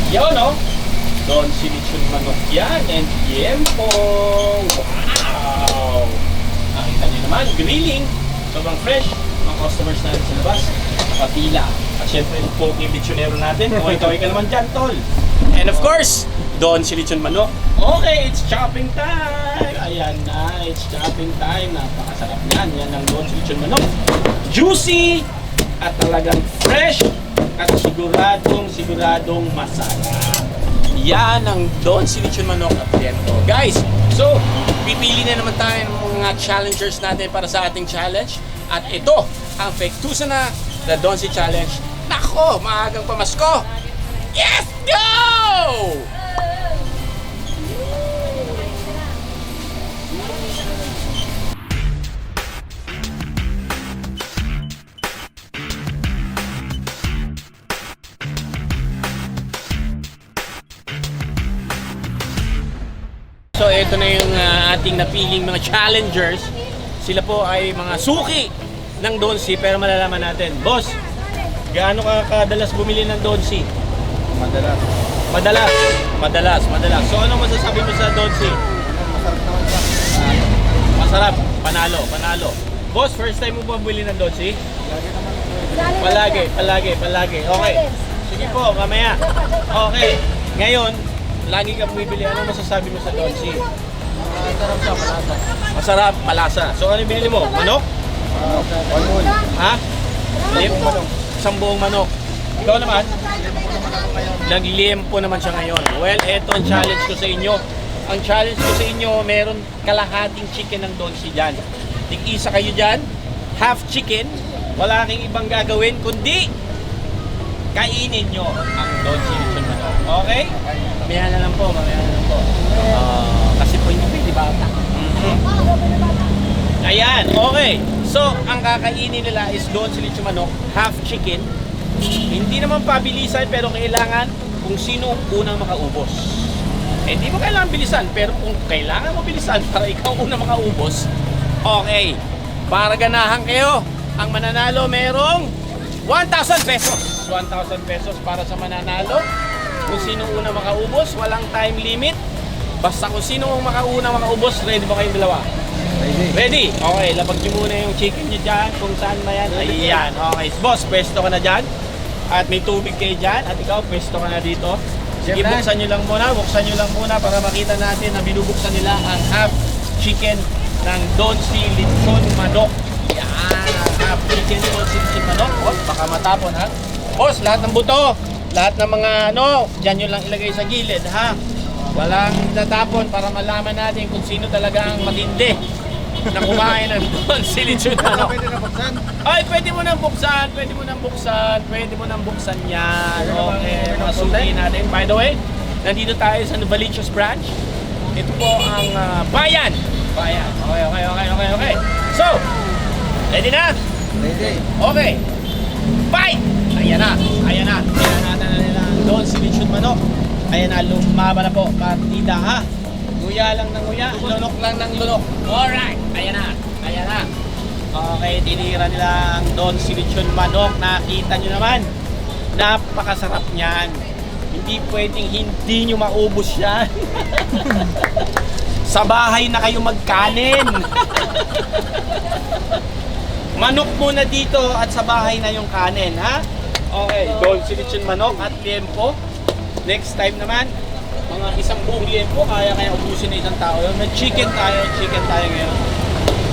Yun, no? Don Silichon manok yan. And tiempo. Wow! Nakita nyo naman, grilling. Sobrang fresh. Mga customers natin sa labas. Papila. At syempre, yung poking lechonero natin. Kaway-kaway ka naman dyan, tol. And of course, Don Silichon manok. Okay, it's chopping time. Ayan na, it's chopping time. Napakasarap yan. Yan ang Don Silichon manok. Juicy at talagang fresh at siguradong masarap. Yan ang Don Silichon manok at tiempo. Guys, so pipili na naman tayo ng mga challengers natin para sa ating challenge. At ito, ang Fektusa na the Don Si Challenge. Nako, maagang pamasko. Yes, go! So ito na yung ating napiling mga challengers. Sila po ay mga suki ng Don Si, pero malalaman natin. Boss, gaano ka kadalas bumili ng Don Si? Madalas. So ano masasabi mo sa Don Si? Masarap naman siya. Masarap, panalo. Boss, first time mo ba bumili ng Don Si? Lagi naman. Palagi. Okay. Sige po, mamaya. Okay. Ngayon, lagi ka bumibili. Ano masasabi mo sa Don Si? Masarap siya, malasa. Masarap, malasa. So ano yung binili mo? Manok? Walmol. Ha? Isang buong manok. Ikaw naman? Nagliempo naman siya ngayon. Well, eto ang challenge ko sa inyo. Ang challenge ko sa inyo, meron kalahating chicken ng Don Si dyan. Tig-isa kayo dyan, half chicken, wala kang ibang gagawin, kundi kainin nyo ang Don Si lechon manok. Okay? Mamaya na lang po. Kasi po hindi pwede bata. Ayan, okay. So, ang kakainin nila is Don Si lechon manok, half chicken. Hindi naman pabilisan, pero kailangan kung sino ang unang makaubos. Eh, di mo kailangan bilisan, pero kung kailangan mo bilisan para ikaw unang makaubos, okay. Para ganahan kayo, ang mananalo merong 1,000 pesos. 1,000 pesos para sa mananalo. Kung sino unang makaubos, walang time limit. Basta kung sino ang makaubos, ready ba kayong dalawa? Ready? Okay, labag nyo muna yung chicken nyo dyan, kung saan ba yan. Ayan, okay. Boss, pwesto ka na dyan. At may tubig kayo dyan. At ikaw, pwesto ka na dito. Sige, buksan nyo lang muna para makita natin na binubuksan nila ang half chicken ng Don Si lechon manok. Yan, ang half chicken Don Si lechon manok. Oh, baka matapon, ha? Boss, lahat ng buto, lahat ng mga dyan nyo lang ilagay sa gilid, ha? Walang tatapon para malaman natin kung sino talaga ang matindi na kumain ng Don Si lechon manok. Pwede na buksan. Ay, pwede mo nang buksan yan. Okay, mga suki natin. By the way, nandito tayo sa Novaliches branch. Ito po ang bayan. Okay. So, ready na? Ready. Okay. Bite! Ayan na. Tingnan natin na nila ang Don Si lechon manok. Ayan na, lumaban na po. Partida, ha? Nguya lang ng nguya, lunok lang ng lunok. Alright, ayan na. Okay, tinira nila ang Don Si lechon manok. Nakita nyo naman, napakasarap niyan. Hindi pwedeng hindi nyo maubos yan. Sa bahay na kayo magkanin. Manok muna dito at sa bahay na yung kanin, ha? Okay, Don Si lechon manok at liempo. Next time naman, mga isang buong liempo, kaya ubusin na isang tao yun. May chicken tayo ngayon.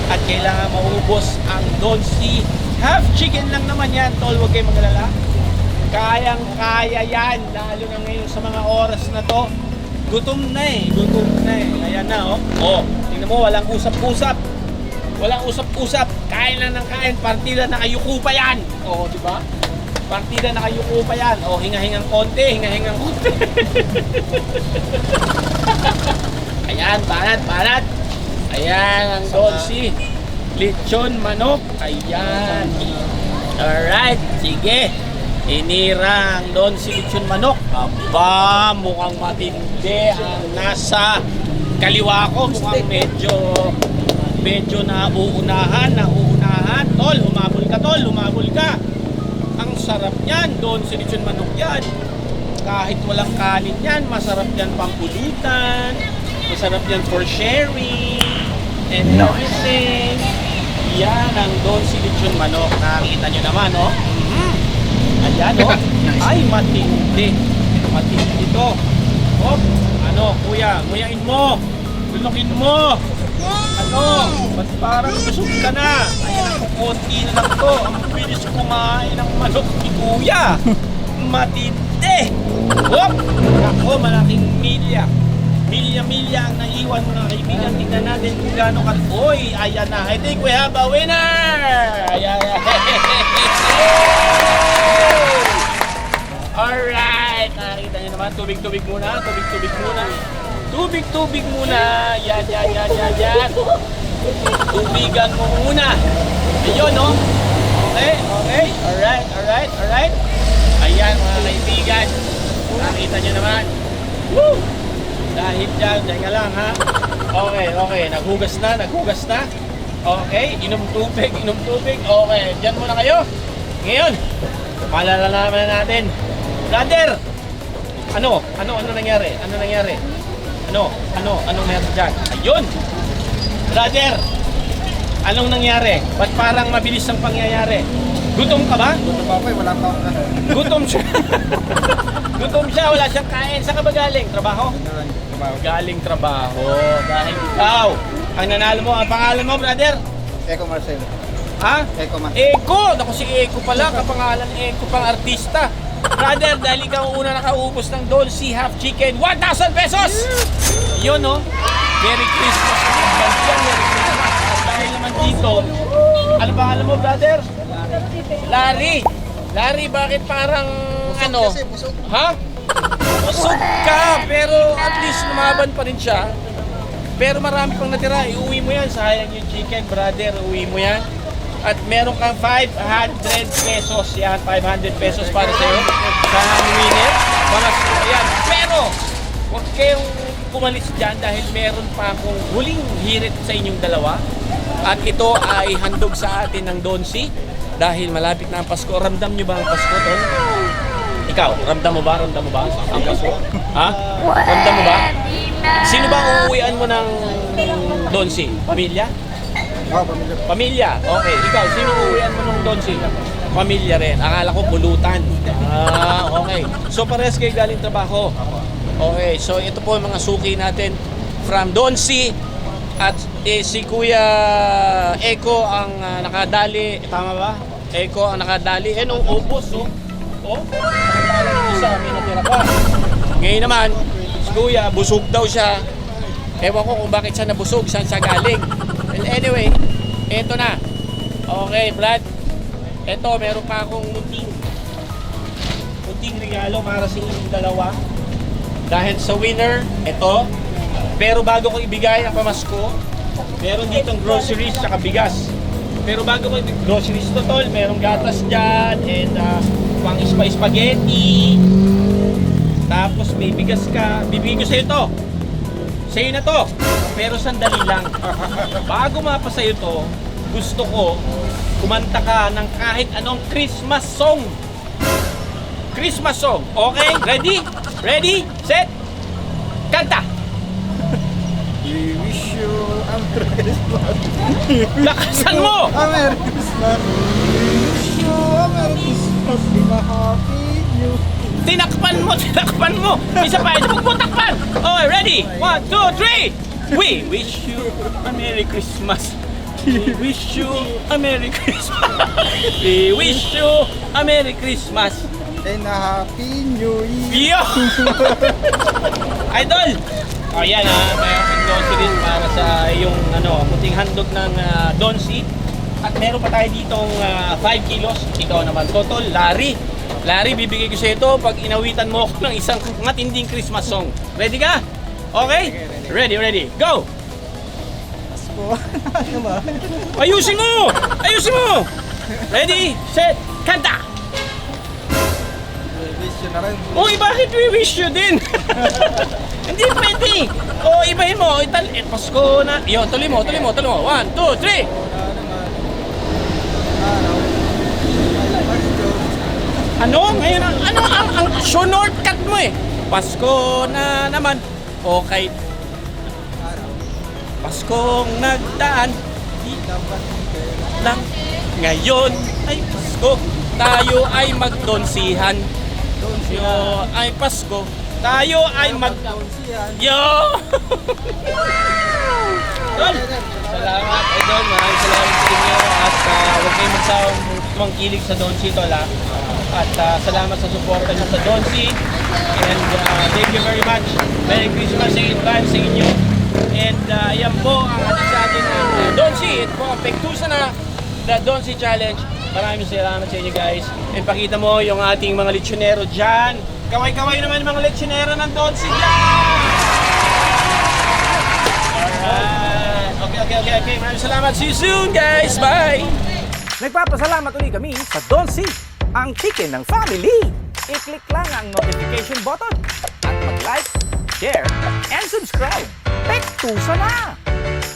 At kailangan maubos ang Don Si. Half chicken lang naman yan, tol, huwag kayong magalala. Kayang-kaya yan, lalo na ngayon sa mga oras na to. Gutom na eh. Ayan na, oh. Oh, tingnan mo, walang usap-usap. Kain lang ng kain, partida na kayuko pa yan. Oh, di ba? Partida na kayuko pa yan. Oh, hinga-hingang konti. Ayan, banat. Ayan, ang Don Si lechon manok. Ayan. Alright, sige. Inira ang Don Si lechon manok. Aba, mukhang matindi ang nasa kaliwa ko. Mukhang medyo nauunahan. Tol, humabol ka. Ang sarap niyan, Don Si lechon manok yan. kahit walang kanin yan, masarap yan pampulutan, masarap yan for sharing, and everything. Yan ang Don C Lechon Manok. Nakikita nyo naman, oh. Ayan, oh. Ay, matindi. Matindi ito. Oh, ano, kuya, nguyain mo. Lunukin mo. Ano, ba't parang busog ka na? Ayan, konti na lang to. Ang bilis kumain ng manok ni kuya. Matindi. Oh, ako, malaking milya. Milya-milya ang naiwan mo ng kaibigan. Tingnan natin kung gaano ka. Uy, ayan na. I think we have a winner! Ayan. Alright. Nakikita nyo naman. Tubig-tubig muna. Tubig-tubig muna. Tubig-tubig muna. Yan. Tubigan mo muna. Ayun, no? Okay. Alright. Ayan, mga kaibigan. Nakita nyo naman. Woo! Dahil dyan, teka lang ha. Okay. Naghugas na. Okay, inom tubig. Okay, dyan muna kayo. Ngayon, malalalaman na natin. Brother! Ano nangyari? Anong meron dyan? Ayun! Brother! Anong nangyari? Ba't parang mabilis ang pangyayari? Gutom ka ba? Gutom pa ako eh, wala pa ako na. Gutom siya. Gutom siya, wala siyang kain. Saan ka ba galing? Trabaho? Galing trabaho. Dahil ikaw, ang nanalo mo, ang pangalan mo, brother? Eco Marcel. Ha? Eco Marcel. Eko! Naku, si Eko pala, kapangalan Eko pang artista. Brother, dahil ikaw ang una nakaubos ng Don C half chicken, 1,000 pesos! Yun, no? Merry Christmas. Merry Christmas. At dahil naman dito, ano ba alam mo, brother? Larry, bakit parang ano? Kasi busog. Ha? Busog ka, pero at least lumaban pa rin siya. Pero marami pang natira, iuwi mo yan. Sayang yung chicken, brother, uwi mo yan. At meron kang 500 pesos. Yan, 500 pesos para sa'yo. Sa winner. Yan. Pero, huwag kayong kumalis dyan dahil meron pa akong huling hirit sa inyong dalawa. At ito ay handog sa atin ng Don C. Dahil malapit na ang Pasko. Ramdam nyo ba ang Pasko, Tol? Ikaw, ramdam mo ba ang Pasko? Ha? Ramdam mo ba? Sino ba ang uuwian mo ng Don C? Pamilya? Oo, pamilya. Pamilya. Okay. Ikaw, sino uuwian mo ng Don C? Pamilya rin. Akala ko pulutan. Okay. So parehas kayo galing trabaho. Okay. So ito po ang mga suki natin from Don C. At si Kuya Eko ang nakadali. Tama ba? Eko ang nakadali. Nung ubos, oh. Nakadali yung isa. May natira pa. Ngayon naman, si Kuya, busog daw siya. Ewan ko kung bakit siya nabusog. Saan siya galing. Well, anyway, eto na. Okay, Brad. Eto, meron pa akong munting regalo para sa inyong dalawa. Dahil sa winner, eto. Pero bago ko ibigay ang pamasko, meron ditong groceries at bigas. Pero bago ko groceries to, Tol, merong gatas dyan, and pang spaghetti. Tapos may bigas ka. Bibigyan ko sa'yo to. Sa'yo na to. Pero sandali lang. Bago mapa sa'yo to, gusto ko kumanta ka ng kahit anong Christmas song. Christmas song. Okay? Ready? Set? Kanta! We wish you a Merry Christmas. Lakasan mo! A Merry Christmas. We wish you a Merry Christmas in a happy new year. Tinakpan mo! Isa pa, huwag mo takpan! Okay, ready? 1, 2, 3! We wish you a Merry Christmas. We wish you a Merry Christmas. We wish you a Merry Christmas. And a happy new year. Yo! Idol! O yan ha, mayroong groceries para sa yung puting handog ng Don C. At meron pa tayo ditong 5 kilos. Ito naman, Totol, Larry, bibigay ko sa ito pag inawitan mo ako ng isang matinding Christmas song. Ready ka? Okay? Ready. Go! Ano ba? Ayusin mo! Ready, set, kanta! We wish you na rin. Uy, bakit we wish you din? Hindi pwede! O, ibahin mo. Pasko na. Yun, tuloy mo. 1, 2, 3! Ano? Ngayon, ang shortcut mo eh. Pasko na naman. Okay. Paskong nagdaan. Di lang. Ngayon ay Pasko. Tayo ay magdonsihan. Yo ay Pasko. Tayo ay Yo! Idol! Salamat, Idol. Maraming salamat sa inyo. At huwag kayong magsawang tumangkilig sa Donsi, Tol, ha? At salamat sa suporta nyo sa Donsi. And thank you very much. Merry Christmas in advance sa inyo. And yan po ang ating sa atin ng Donsi. Ito po ang pektusa na The Donsi Challenge. Maraming salamat sa inyo, guys. And pakita mo yung ating mga lechonero dyan. Kaway-kaway naman yung mga lechonero ng Donsi dyan! Alright. Okay. Maraming salamat. See you soon, guys. Bye! Nagpapasalamat ulit kami sa Donsi, ang chicken ng family. I-click lang ang notification button at mag-like, share, and subscribe. Pektusa na!